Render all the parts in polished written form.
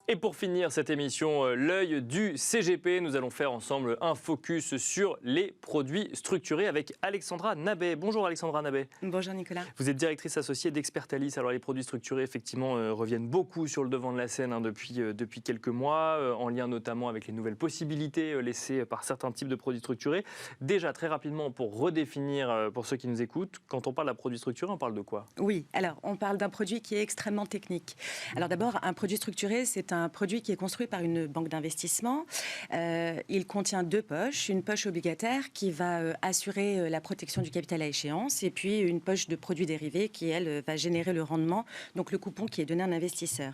Et pour finir cette émission, l'œil du CGP, nous allons faire ensemble un focus sur les produits structurés avec Alexandra Nabet. Bonjour Alexandra Nabet. Bonjour Nicolas. Vous êtes directrice associée d'Expertalis. Alors les produits structurés effectivement reviennent beaucoup sur le devant de la scène depuis quelques mois, en lien notamment avec les nouvelles possibilités laissées par certains types de produits structurés. Déjà très rapidement pour redéfinir pour ceux qui nous écoutent, quand on parle d'un produit structuré, on parle de quoi? Oui, alors on parle d'un produit qui est extrêmement technique. Alors d'abord, un produit structuré, c'est un produit qui est construit par une banque d'investissement. Il contient deux poches. Une poche obligataire qui va assurer la protection du capital à échéance et puis une poche de produits dérivés qui, elle, va générer le rendement, donc le coupon qui est donné à un investisseur.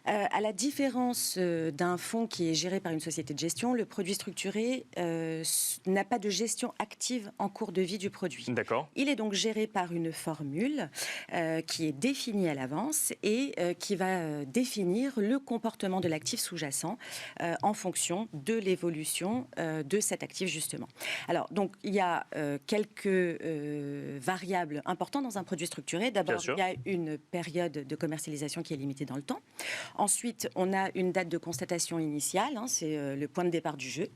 À la différence d'un fonds qui est géré par une société de gestion, le produit structuré n'a pas de gestion active en cours de vie du produit. D'accord. Il est donc géré par une formule qui est définie à l'avance et qui va définir le comportement de l'actif sous-jacent en fonction de l'évolution de cet actif justement. Alors donc il y a quelques variables importantes dans un produit structuré. D'abord il y a une période de commercialisation qui est limitée dans le temps. Ensuite on a une date de constatation initiale, c'est le point de départ du jeu.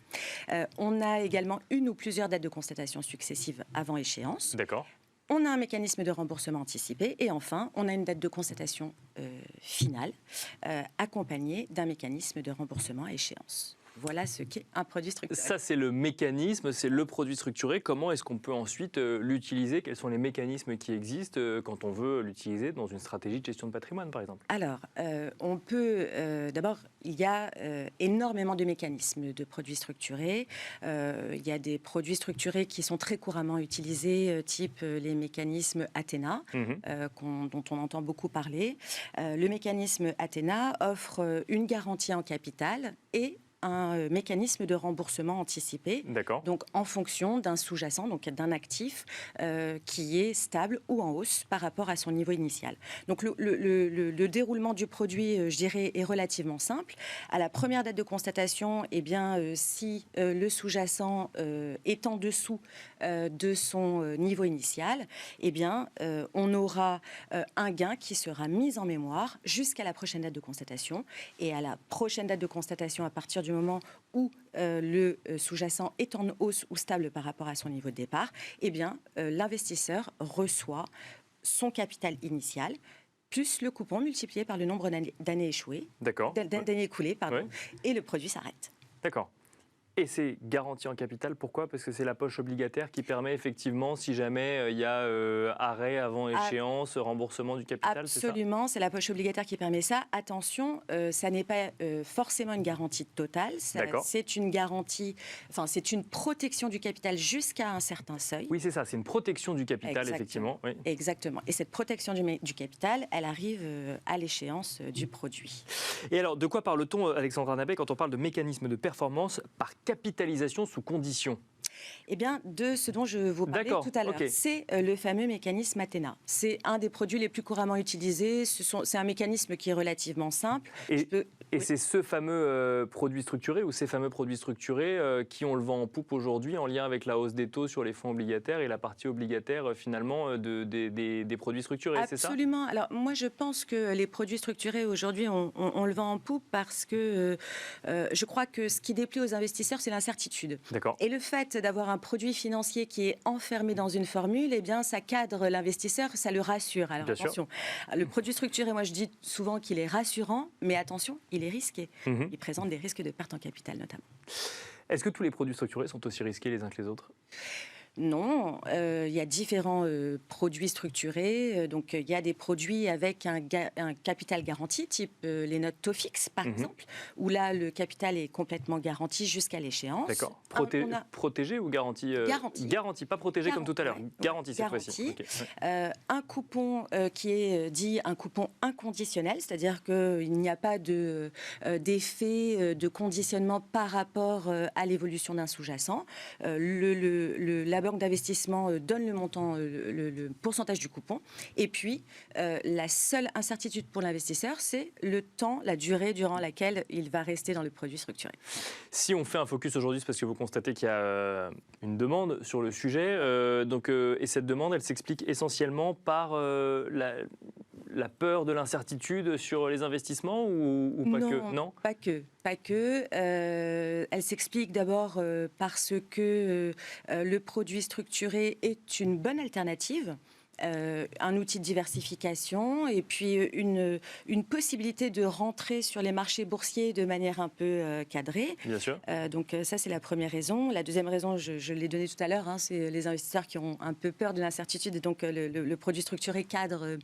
On a également une ou plusieurs dates de constatation successives avant échéance. D'accord. On a un mécanisme de remboursement anticipé et enfin, on a une date de constatation finale accompagnée d'un mécanisme de remboursement à échéance. Voilà ce qu'est un produit structuré. Ça, c'est le mécanisme, c'est le produit structuré. Comment est-ce qu'on peut ensuite l'utiliser? Quels sont les mécanismes qui existent quand on veut l'utiliser dans une stratégie de gestion de patrimoine, par exemple? Alors, on peut... D'abord, il y a énormément de mécanismes de produits structurés. Il y a des produits structurés qui sont très couramment utilisés, type les mécanismes Athéna, dont on entend beaucoup parler. Le mécanisme Athéna offre une garantie en capital et un mécanisme de remboursement anticipé, donc en fonction d'un sous-jacent, donc d'un actif qui est stable ou en hausse par rapport à son niveau initial. Donc le déroulement du produit, je dirais, est relativement simple. À la première date de constatation, eh bien, si le sous-jacent est en dessous de son niveau initial, eh bien, on aura un gain qui sera mis en mémoire jusqu'à la prochaine date de constatation. Et à la prochaine date de constatation, à partir du moment où le sous-jacent est en hausse ou stable par rapport à son niveau de départ, eh bien, l'investisseur reçoit son capital initial plus le coupon multiplié par le nombre d'années échouées, d'années écoulées, et le produit s'arrête. D'accord. Et c'est garanti en capital, pourquoi? Parce que c'est la poche obligataire qui permet effectivement, si jamais il y a arrêt avant échéance, remboursement du capital, absolument, c'est la poche obligataire qui permet ça. Attention, ça n'est pas forcément une garantie totale, c'est une garantie, enfin c'est une protection du capital jusqu'à un certain seuil. Oui, c'est ça, c'est une protection du capital, effectivement. Oui. Exactement, et cette protection du capital, elle arrive à l'échéance du produit. Et alors, de quoi parle-t-on, Alexandra Nabet, quand on parle de mécanisme de performance par capitalisation sous conditions? Eh bien, de ce dont je vous parlais tout à l'heure. C'est le fameux mécanisme Athéna. C'est un des produits les plus couramment utilisés. C'est un mécanisme qui est relativement simple. Et c'est ce fameux produit structuré ou ces fameux produits structurés qui ont le vent en poupe aujourd'hui en lien avec la hausse des taux sur les fonds obligataires et la partie obligataire finalement des produits structurés, c'est ça? Absolument. Alors moi je pense que les produits structurés aujourd'hui ont le vent en poupe parce que je crois que ce qui déplie aux investisseurs c'est l'incertitude. D'accord. Et le fait d'avoir un produit financier qui est enfermé dans une formule, eh bien ça cadre l'investisseur, ça le rassure. Alors attention, le produit structuré, moi je dis souvent qu'il est rassurant, mais attention, il est risqué. Il présente des risques de perte en capital notamment. Est-ce que tous les produits structurés sont aussi risqués les uns que les autres? Non, il y a différents produits structurés. Donc, il y a des produits avec un capital garanti, type les notes Tofix, par exemple, où là, le capital est complètement garanti jusqu'à l'échéance. D'accord. Protégé ou garanti? Garanti. Garanti, pas protégé comme tout à l'heure. Garanti, cette fois-ci. Un coupon qui est dit un coupon inconditionnel, c'est-à-dire qu'il n'y a pas d'effet de conditionnement par rapport à l'évolution d'un sous-jacent. La banque d'investissement donne le montant, le pourcentage du coupon. Et puis, la seule incertitude pour l'investisseur, c'est le temps, la durée durant laquelle il va rester dans le produit structuré. Si on fait un focus aujourd'hui, c'est parce que vous constatez qu'il y a une demande sur le sujet. Et cette demande, elle s'explique essentiellement par la peur de l'incertitude sur les investissements ou pas que? Non, pas que. Pas que. Elle s'explique d'abord parce que le produit structuré est une bonne alternative. Un outil de diversification et puis une possibilité de rentrer sur les marchés boursiers de manière un peu cadrée. bien sûr. Donc ça, c'est la première raison. La deuxième raison, je l'ai donnée tout à l'heure, hein, c'est les investisseurs qui ont un peu peur de l'incertitude et donc le produit structuré cadre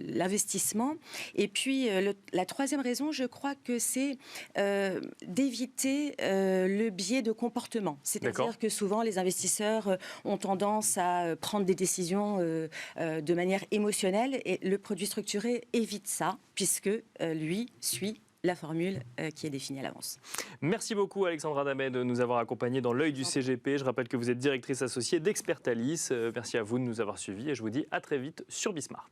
l'investissement. Et puis la troisième raison, je crois que c'est d'éviter le biais de comportement. C'est-à-dire que souvent, les investisseurs ont tendance à prendre des décisions de manière émotionnelle et le produit structuré évite ça puisque lui suit la formule qui est définie à l'avance. Merci beaucoup Alexandra Damet de nous avoir accompagnés dans l'œil du CGP. Je rappelle que vous êtes directrice associée d'Expertalis. Merci à vous de nous avoir suivis et je vous dis à très vite sur Bismart.